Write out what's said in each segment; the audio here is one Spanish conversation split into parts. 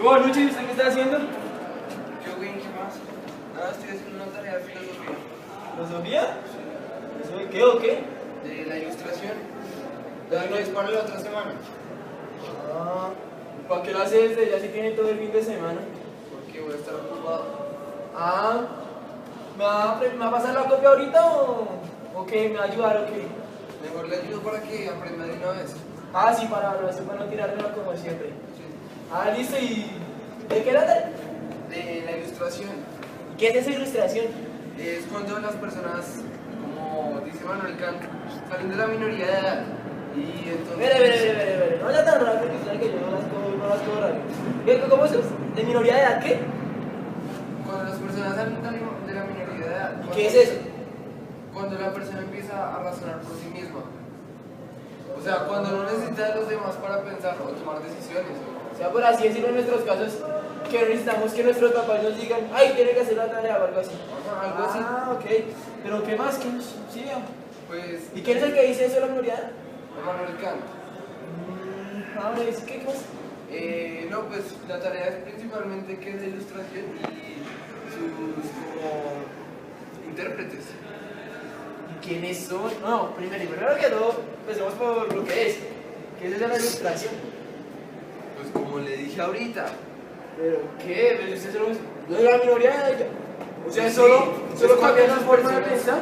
Bueno, Luchi, ¿usted qué está haciendo? Yo, güey, ¿qué más? Nada, estoy haciendo una tarea de filosofía. ¿Filosofía? ¿Eso de qué o qué? De la ilustración. La que es para la otra semana. Ah, ¿para qué lo hace desde ya si tiene todo el fin de semana? Porque voy a estar ocupado. Ah, ¿me va a pasar la copia ahorita o qué? ¿Me va a ayudar o qué? Mejor le ayudo para que aprenda de una vez. Ah, sí, para no tirármela como siempre. Sí. Ah, listo, ¿y de qué era? De la ilustración. ¿Qué es esa ilustración? Es cuando las personas, como dice Manuel Kant, salen de la minoría de edad. Y entonces... Espere, no vaya tan rápido que sabe que yo no las cojo rápido. ¿Cómo es eso? ¿De minoría de edad qué? Cuando las personas salen de la minoría de edad. ¿Y qué es eso? Cuando la persona empieza a razonar por sí misma. O sea, cuando no necesita de los demás para pensar o tomar decisiones. O sea, por así decirlo en nuestros casos, que no necesitamos que nuestros papás nos digan, ay, tiene que hacer la tarea o algo así. Ajá, algo así. Ah, ok. Pero ¿qué más? ¿Qué más? Sí, ya. Pues... ¿Y quién es el que dice eso de la minoría? Manuel Kant. Ahora, ¿qué más? No, pues la tarea es principalmente que es de ilustración y sus como intérpretes. ¿Y quiénes son? No, primero que todo, empecemos por lo que es. ¿Qué es eso de la ilustración? Pues como le dije ahorita. ¿Pero qué? ¿Pero usted solo no es la minoría de edad? O sea, Sí, solo es cambia cuando su forma de personas- pensar.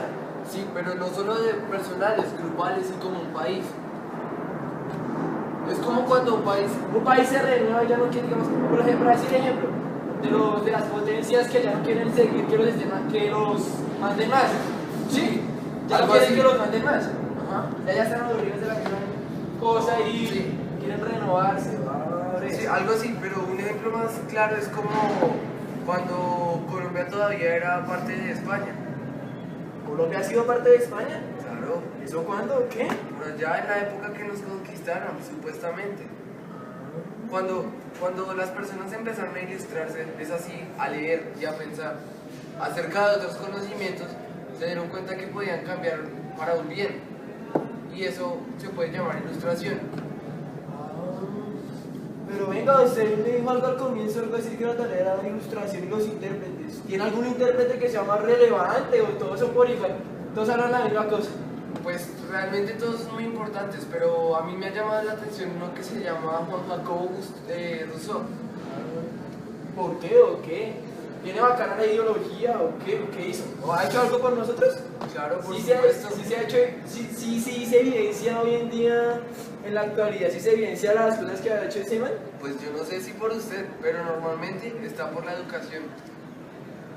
Sí, pero no solo de personales, grupales y como un país. Es como cuando Un país se renueva y ya no quiere, digamos, por ejemplo, así el ejemplo de las potencias que ya no quieren seguir que los manden más. Sí, Ya no algo quieren así. que los manden más. Ajá. Ya están aburridos de la misma cosa y Sí. quieren renovarse. Sí, algo así, pero un ejemplo más claro es como cuando Colombia todavía era parte de España. ¿Colombia ha sido parte de España? Claro, ¿Eso cuándo? ¿Qué? pero ya en la época que nos conquistaron, supuestamente. Cuando las personas empezaron a ilustrarse, es así, a leer y a pensar acerca de otros conocimientos, se dieron cuenta que podían cambiar para un bien. Y eso se puede llamar ilustración. Pero venga, usted me dijo algo al comienzo, algo así que la tarea era la ilustración y los intérpretes. ¿Tiene algún intérprete que sea más relevante o todos son por igual? Todos hablan la misma cosa. Pues realmente todos son muy importantes, pero a mí me ha llamado la atención uno que se llama Juan Jacobo Rousseau. ¿Por qué o qué? ¿Tiene bacana la ideología o qué? ¿Qué hizo? ¿O ha hecho algo por nosotros? Claro, por Sí supuesto. se ha hecho, sí se evidencia hoy en día, en la actualidad, sí se evidencia las cosas que ha hecho ese man. Pues yo no sé si por usted, pero normalmente está por la educación.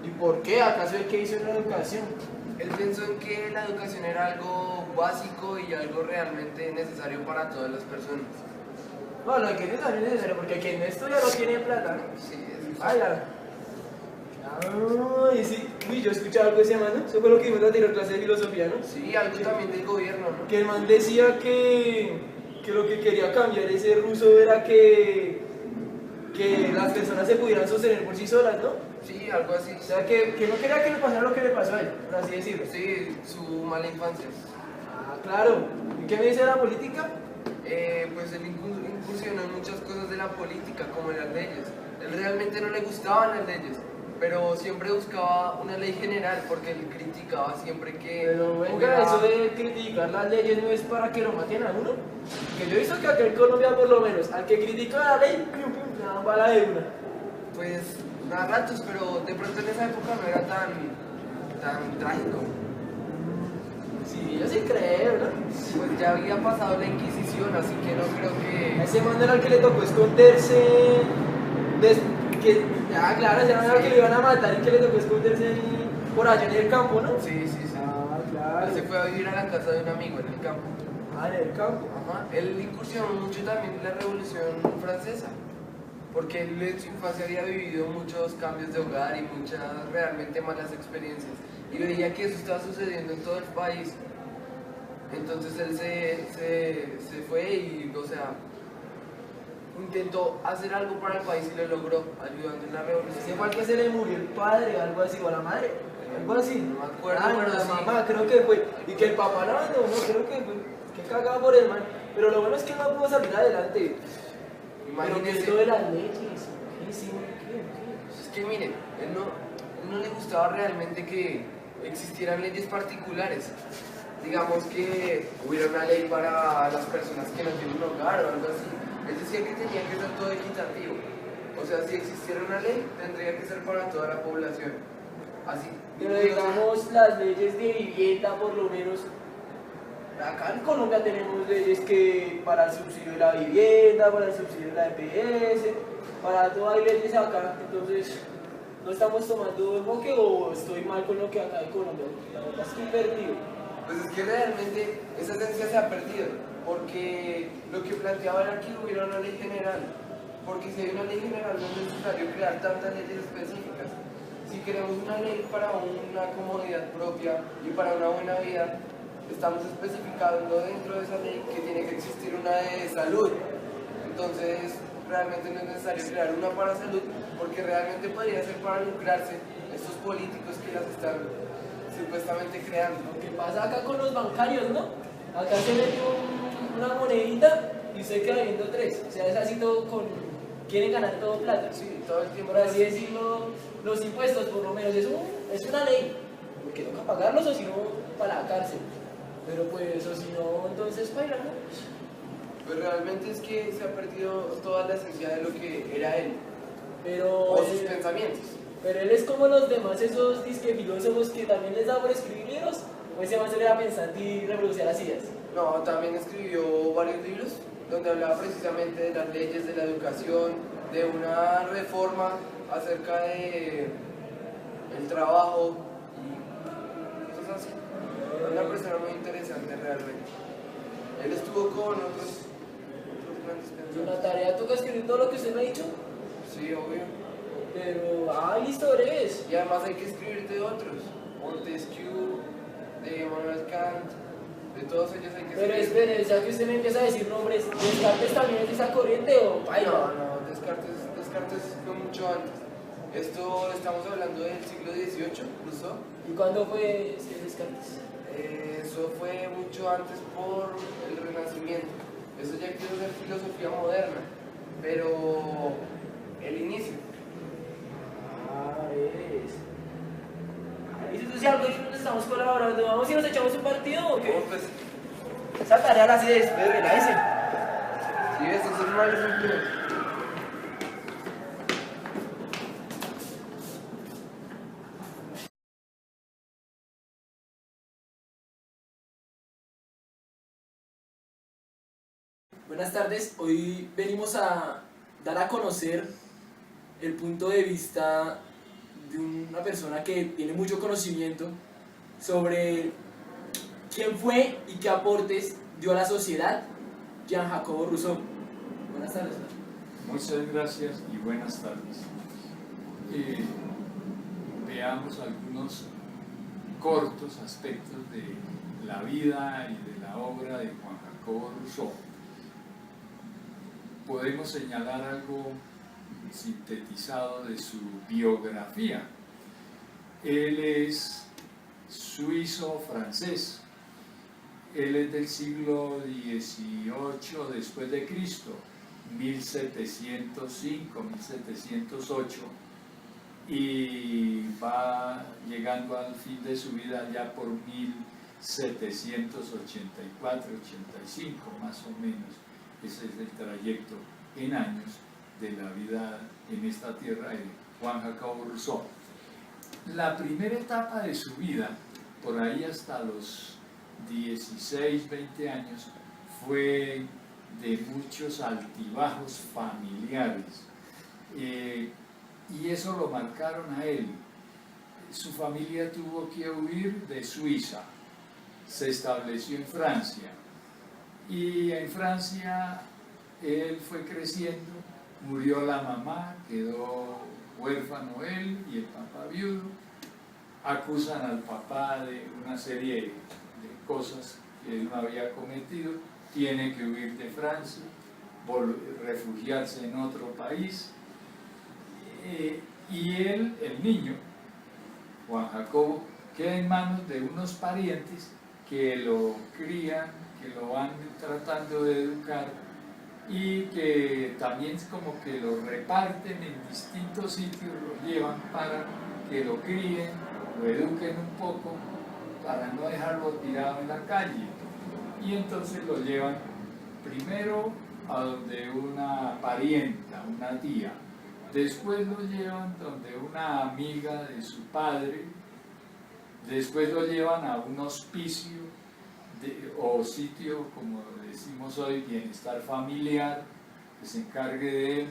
¿Y por qué? ¿Acaso el que hizo en la educación? Él pensó en que la educación era algo básico y algo realmente necesario para todas las personas. No, lo que es necesario, porque quien no estudia no tiene plata, ¿no? Sí, eso Ay, y sí, uy, yo escuché algo de ese man, ¿no? Eso fue lo que vimos en la anterior clase de filosofía, ¿no? sí, algo también del gobierno, ¿no? Que el man decía que lo que quería cambiar ese ruso era que las personas se pudieran sostener por sí solas, ¿no? Sí, algo así. O sea, que no quería que le pasara lo que le pasó a él, por así decirlo. Sí, su mala infancia. Ah, claro. ¿Y qué me dice de la política? Pues él incursionó en muchas cosas de la política, como en las leyes. Él realmente no le gustaban las leyes, pero siempre buscaba una ley general porque él criticaba siempre que Pero venga, hubiera- eso de criticar las leyes no es para que lo maten a uno. Que yo he visto que acá en Colombia, por lo menos, al que critica la ley, pum, pum, le dan bala de una. Pues a ratos, pero de pronto en esa época no era tan trágico. Sí, yo sí creo, ¿no? Pues ya había pasado la Inquisición, así que no creo A que... ese man era el que le tocó esconderse. Ya, claro, ese man era el que le iban a matar y que le tocó esconderse ahí por allá en el campo, ¿no? Sí. Ah, claro. Él se fue a vivir a la casa de un amigo en el campo. Ah, en el campo. Ajá. Él incursionó mucho también en la Revolución Francesa, porque él en su infancia había vivido muchos cambios de hogar y muchas realmente malas experiencias, y veía que eso estaba sucediendo en todo el país. Entonces él se fue y, o sea, intentó hacer algo para el país y lo logró, ayudando en la Ese revolución. fue al que se le murió el padre, algo así, o la madre, algo así. No me acuerdo, Ah, pero la sí. mamá, creo que fue. Y que el papá la abandonó, creo que fue. Que cagaba por el man. Pero lo bueno es que no pudo salir adelante. Pero que Imagínese. es lo de las leyes. ¿Qué hicimos? ¿Qué? Es que miren, él no le gustaba realmente que existieran leyes particulares. Digamos que hubiera una ley para las personas que no tienen un hogar o algo así. Él decía que tenía que ser todo equitativo. O sea, si existiera una ley, tendría que ser para toda la población. Así. Pero digamos las leyes de vivienda, por lo menos, acá en Colombia tenemos leyes que para el subsidio de la vivienda, para el subsidio de la EPS, para todo hay leyes acá, entonces no estamos tomando enfoque o estoy mal con lo que acá en Colombia, la verdad estoy perdido. Pues es que realmente esa esencia se ha perdido, porque lo que planteaba era que hubiera una ley general, porque si hay una ley general no es necesario crear tantas leyes específicas. Si queremos una ley para una comodidad propia y para una buena vida, estamos especificando dentro de esa ley que tiene que existir una de salud. Entonces, realmente no es necesario crear una para salud, porque realmente podría ser para lucrarse estos políticos que las están supuestamente creando. Lo que pasa acá con los bancarios, ¿no? Acá se mete una monedita y usted queda viendo tres, o sea, es así todo con... quieren ganar todo plata. Sí, todo el tiempo. Por así decirlo, los impuestos por lo menos es una ley, porque toca pagarlos o si no, para la cárcel. Pero pues, o si no, entonces baila, ¿no? Pues realmente es que se ha perdido toda la esencia de lo que era él, Pero, o sus pensamientos. pero él es como los demás, esos disque filósofos que también les da por escribir libros, o ese más se le da pensante y reproducir las ideas. No, también escribió varios libros donde hablaba precisamente de las leyes, de la educación, de una reforma acerca de el trabajo y cosas así. Una persona muy interesante realmente. Él estuvo con otros grandes Y una pensadores. tarea toca escribir todo lo que usted me ha dicho, Sí, obvio. pero, listo, breves. Y además hay que escribir de otros. Montesquieu, de Immanuel Kant, de todos ellos hay que Pero escribir. espere, ya que usted me empieza a decir nombres, ¿Descartes también es de esa corriente o baila? No, Descartes fue mucho antes. Esto estamos hablando del siglo XVIII, Rousseau. ¿Y cuándo fue ese Descartes? Eso fue mucho antes por el Renacimiento. Eso ya quiere ser filosofía moderna, pero el inicio. Es. Y si tú si algo y nos estamos colaborando, vamos y nos echamos un partido o qué? No, pues, Esa tarea la hace de relájese. si ves, eso es un mal ejemplo. Buenas tardes, hoy venimos a dar a conocer el punto de vista de una persona que tiene mucho conocimiento sobre quién fue y qué aportes dio a la sociedad Jean Jacobo Rousseau. Buenas tardes. Muchas gracias y buenas tardes. Veamos algunos cortos aspectos de la vida y de la obra de Juan Jacobo Rousseau. Podemos señalar algo sintetizado de su biografía. Él es suizo-francés. Él es del siglo XVIII después de Cristo, 1705, 1708, y va llegando al fin de su vida ya por 1784, 85 más o menos. Ese es el trayecto en años de la vida en esta tierra de Juan Jacobo Rousseau. La primera etapa de su vida, por ahí hasta los 16, 20 años, fue de muchos altibajos familiares, y eso lo marcaron a él. Su familia tuvo que huir de Suiza, se estableció en Francia, y en Francia él fue creciendo, murió la mamá, quedó huérfano él y el papá viudo. Acusan al papá de una serie de cosas que él no había cometido, tiene que huir de Francia, refugiarse en otro país, y él, el niño, Juan Jacobo, queda en manos de unos parientes que lo crían, que lo van tratando de educar y que también como que lo reparten en distintos sitios, lo llevan para que lo críen, lo eduquen un poco, para no dejarlo tirado en la calle. Y entonces lo llevan primero a donde una parienta, una tía, después lo llevan donde una amiga de su padre, después lo llevan a un hospicio o sitio, como decimos hoy, bienestar familiar, que se encargue de él,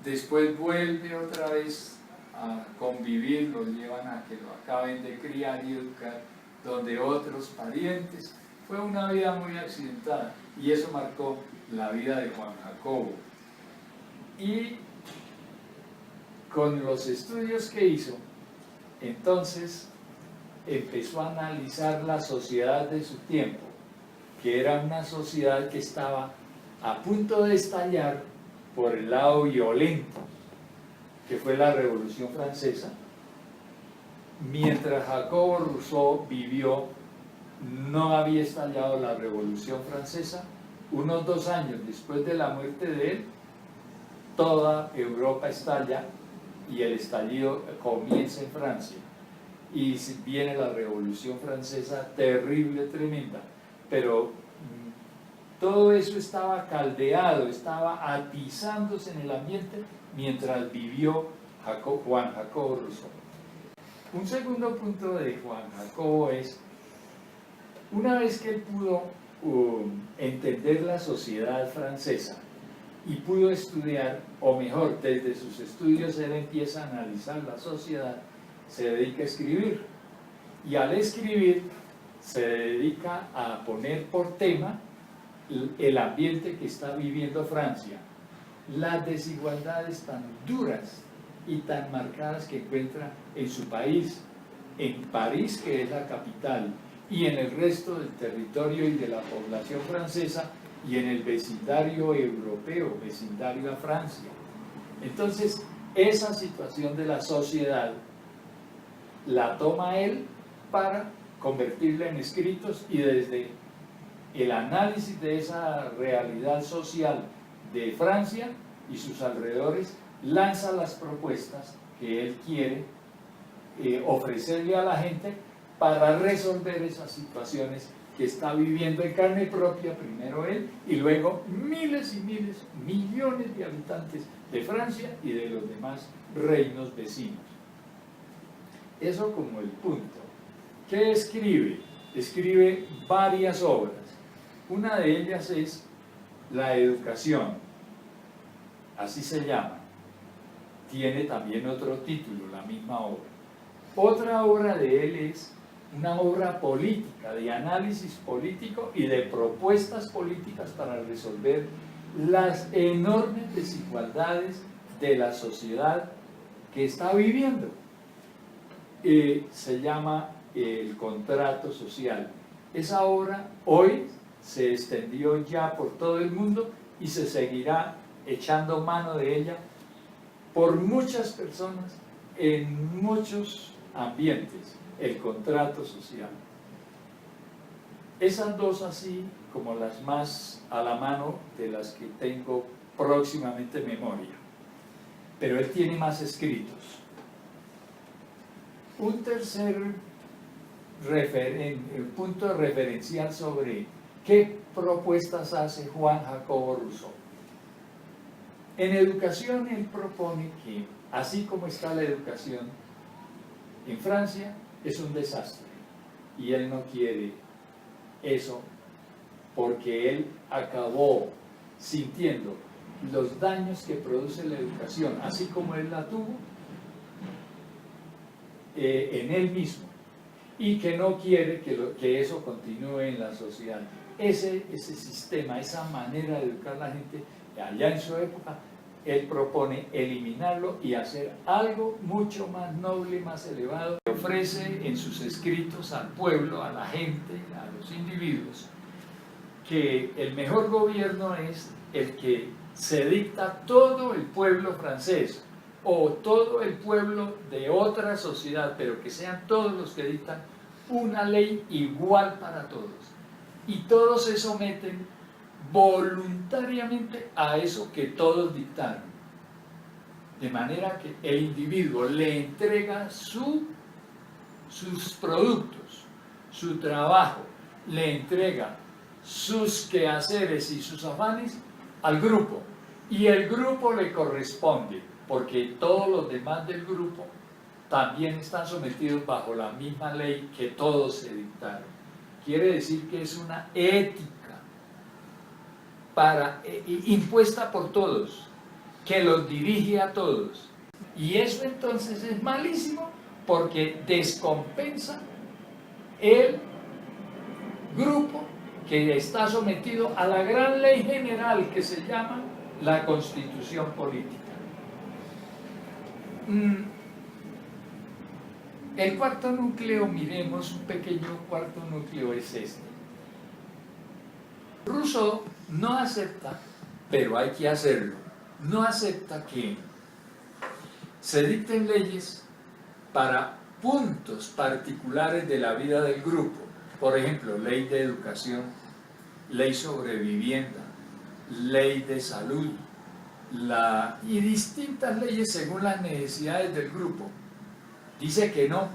después vuelve otra vez a convivir, lo llevan a que lo acaben de criar y educar, donde otros parientes. Fue una vida muy accidentada y eso marcó la vida de Juan Jacobo. Y con los estudios que hizo, entonces empezó a analizar la sociedad de su tiempo, que era una sociedad que estaba a punto de estallar por el lado violento, que fue la Revolución Francesa. Mientras Jacobo Rousseau vivió, no había estallado la Revolución Francesa. Unos 2 años después de la muerte de él, toda Europa estalla y el estallido comienza en Francia. Y viene la Revolución Francesa, terrible, tremenda, pero todo eso estaba caldeado, estaba atizándose en el ambiente mientras vivió Juan Jacobo Rousseau. Un segundo punto de Juan Jacobo es, una vez que él pudo entender la sociedad francesa y pudo estudiar, o mejor, desde sus estudios él empieza a analizar la sociedad, se dedica a escribir, y al escribir se dedica a poner por tema el ambiente que está viviendo Francia, las desigualdades tan duras y tan marcadas que encuentra en su país, en París, que es la capital, y en el resto del territorio y de la población francesa, y en el vecindario europeo, vecindario a Francia. Entonces, esa situación de la sociedad la toma él para convertirla en escritos, y desde el análisis de esa realidad social de Francia y sus alrededores, lanza las propuestas que él quiere ofrecerle a la gente para resolver esas situaciones que está viviendo en carne propia, primero él, y luego miles y miles, millones de habitantes de Francia y de los demás reinos vecinos. Eso como el punto. ¿Qué escribe? Escribe varias obras. Una de ellas es La educación, así se llama. Tiene también otro título, la misma obra. Otra obra de él es una obra política, de análisis político y de propuestas políticas para resolver las enormes desigualdades de la sociedad que está viviendo. Se llama El contrato social. Esa obra hoy se extendió ya por todo el mundo y se seguirá echando mano de ella por muchas personas en muchos ambientes. El contrato social. Esas dos así como las más a la mano de las que tengo próximamente en memoria. Pero él tiene más escritos. Un tercer punto referencial sobre qué propuestas hace Juan Jacobo Rousseau. En educación él propone que, así como está la educación en Francia, es un desastre, y él no quiere eso porque él acabó sintiendo los daños que produce la educación, así como él la tuvo en él mismo, y que no quiere que eso continúe en la sociedad. Ese sistema, esa manera de educar a la gente, allá en su época, él propone eliminarlo y hacer algo mucho más noble, más elevado. Ofrece en sus escritos al pueblo, a la gente, a los individuos, que el mejor gobierno es el que se dicta todo el pueblo francés o todo el pueblo de otra sociedad, pero que sean todos los que dictan una ley igual para todos. Y todos se someten voluntariamente a eso que todos dictaron. De manera que el individuo le entrega sus productos, su trabajo, le entrega sus quehaceres y sus afanes al grupo. Y el grupo le corresponde, porque todos los demás del grupo también están sometidos bajo la misma ley que todos se dictaron. Quiere decir que es una ética impuesta por todos, que los dirige a todos. Y eso entonces es malísimo porque descompensa el grupo que está sometido a la gran ley general que se llama la Constitución política. El cuarto núcleo, miremos, un pequeño cuarto núcleo es este. Rousseau no acepta, pero hay que hacerlo, no acepta que se dicten leyes para puntos particulares de la vida del grupo. Por ejemplo, ley de educación, ley sobre vivienda, ley de salud, y distintas leyes según las necesidades del grupo. Dice que no,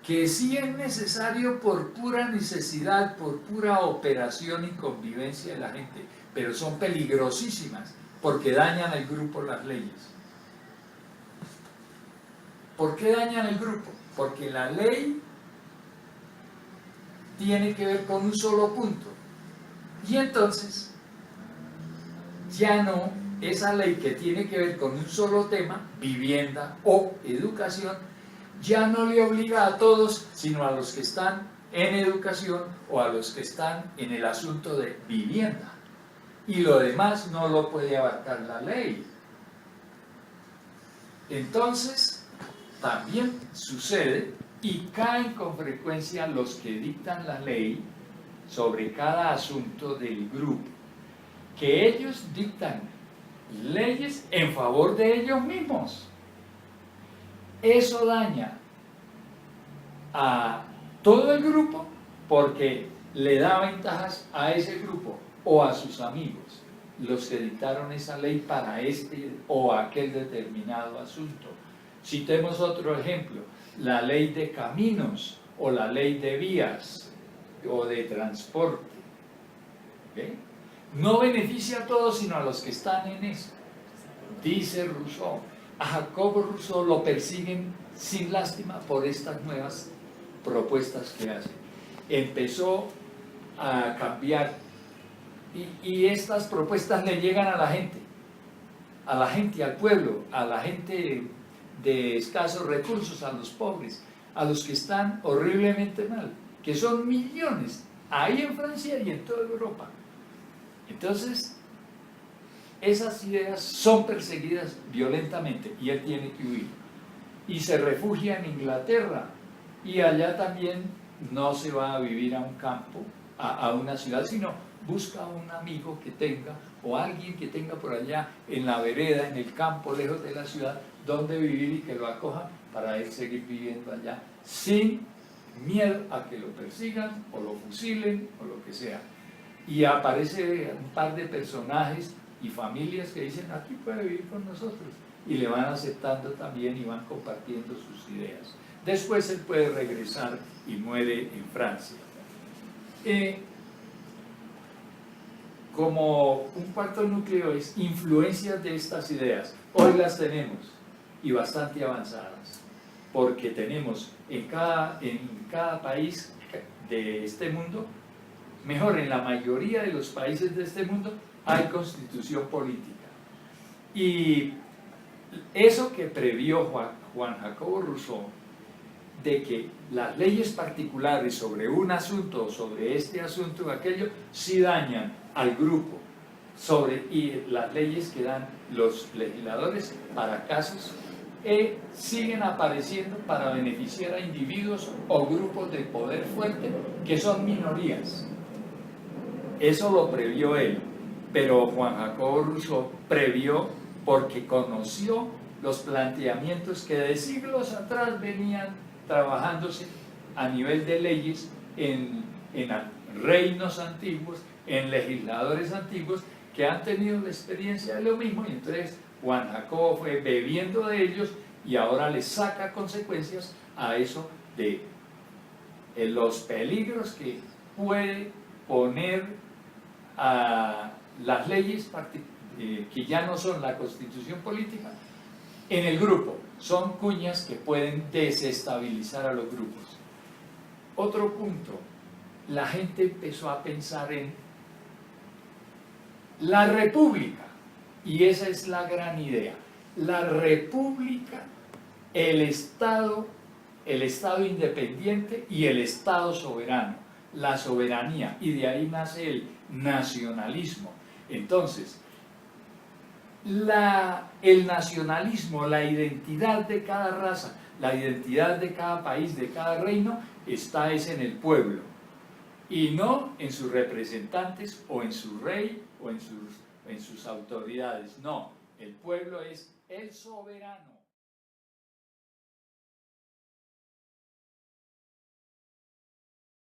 que sí es necesario por pura necesidad, por pura operación y convivencia de la gente, pero son peligrosísimas porque dañan al grupo las leyes. ¿Por qué dañan el grupo? Porque la ley tiene que ver con un solo punto. Y entonces, ya no, esa ley que tiene que ver con un solo tema, vivienda o educación, ya no le obliga a todos, sino a los que están en educación o a los que están en el asunto de vivienda. Y lo demás no lo puede abarcar la ley. Entonces, también sucede y caen con frecuencia los que dictan la ley sobre cada asunto del grupo, que ellos dictan leyes en favor de ellos mismos. Eso daña a todo el grupo porque le da ventajas a ese grupo o a sus amigos, los que dictaron esa ley para este o aquel determinado asunto. Citemos otro ejemplo, la ley de caminos o la ley de vías o de transporte. ¿Okay? No beneficia a todos sino a los que están en eso. Dice Rousseau, a Jacobo Rousseau lo persiguen sin lástima por estas nuevas propuestas que hace. Empezó a cambiar y estas propuestas le llegan a la gente, al pueblo, a la gente de escasos recursos, a los pobres, a los que están horriblemente mal, que son millones, ahí en Francia y en toda Europa. Entonces, esas ideas son perseguidas violentamente y él tiene que huir. Y se refugia en Inglaterra y allá también no se va a vivir a un campo, a una ciudad, sino busca a un amigo que tenga o alguien que tenga por allá en la vereda, en el campo, lejos de la ciudad, donde vivir y que lo acoja para él seguir viviendo allá sin miedo a que lo persigan o lo fusilen o lo que sea. Y aparece un par de personajes y familias que dicen, aquí puede vivir con nosotros, y le van aceptando también y van compartiendo sus ideas. Después él puede regresar y muere en Francia. Como un cuarto núcleo es influencias de estas ideas. Hoy las tenemos y bastante avanzadas, porque tenemos en cada país de este mundo, mejor, en la mayoría de los países de este mundo, hay constitución política. Y eso que previó Juan Jacobo Rousseau, de que las leyes particulares sobre un asunto o sobre este asunto o aquello, sí dañan al grupo, y las leyes que dan los legisladores para casos siguen apareciendo para beneficiar a individuos o grupos de poder fuerte que son minorías. Eso lo previó él, pero Juan Jacobo Rousseau previó porque conoció los planteamientos que de siglos atrás venían trabajándose a nivel de leyes en reinos antiguos, en legisladores antiguos que han tenido la experiencia de lo mismo, y entonces Juan Jacobo fue bebiendo de ellos y ahora le saca consecuencias a eso de los peligros que puede poner a las leyes que ya no son la constitución política en el grupo. Son cuñas que pueden desestabilizar a los grupos. Otro punto, la gente empezó a pensar en la república, y esa es la gran idea. La república, el Estado independiente y el Estado soberano, la soberanía, y de ahí nace el nacionalismo. Entonces, el nacionalismo, la identidad de cada raza, la identidad de cada país, de cada reino, está en el pueblo, y no en sus representantes o en su rey o en sus autoridades. No, el pueblo es el soberano.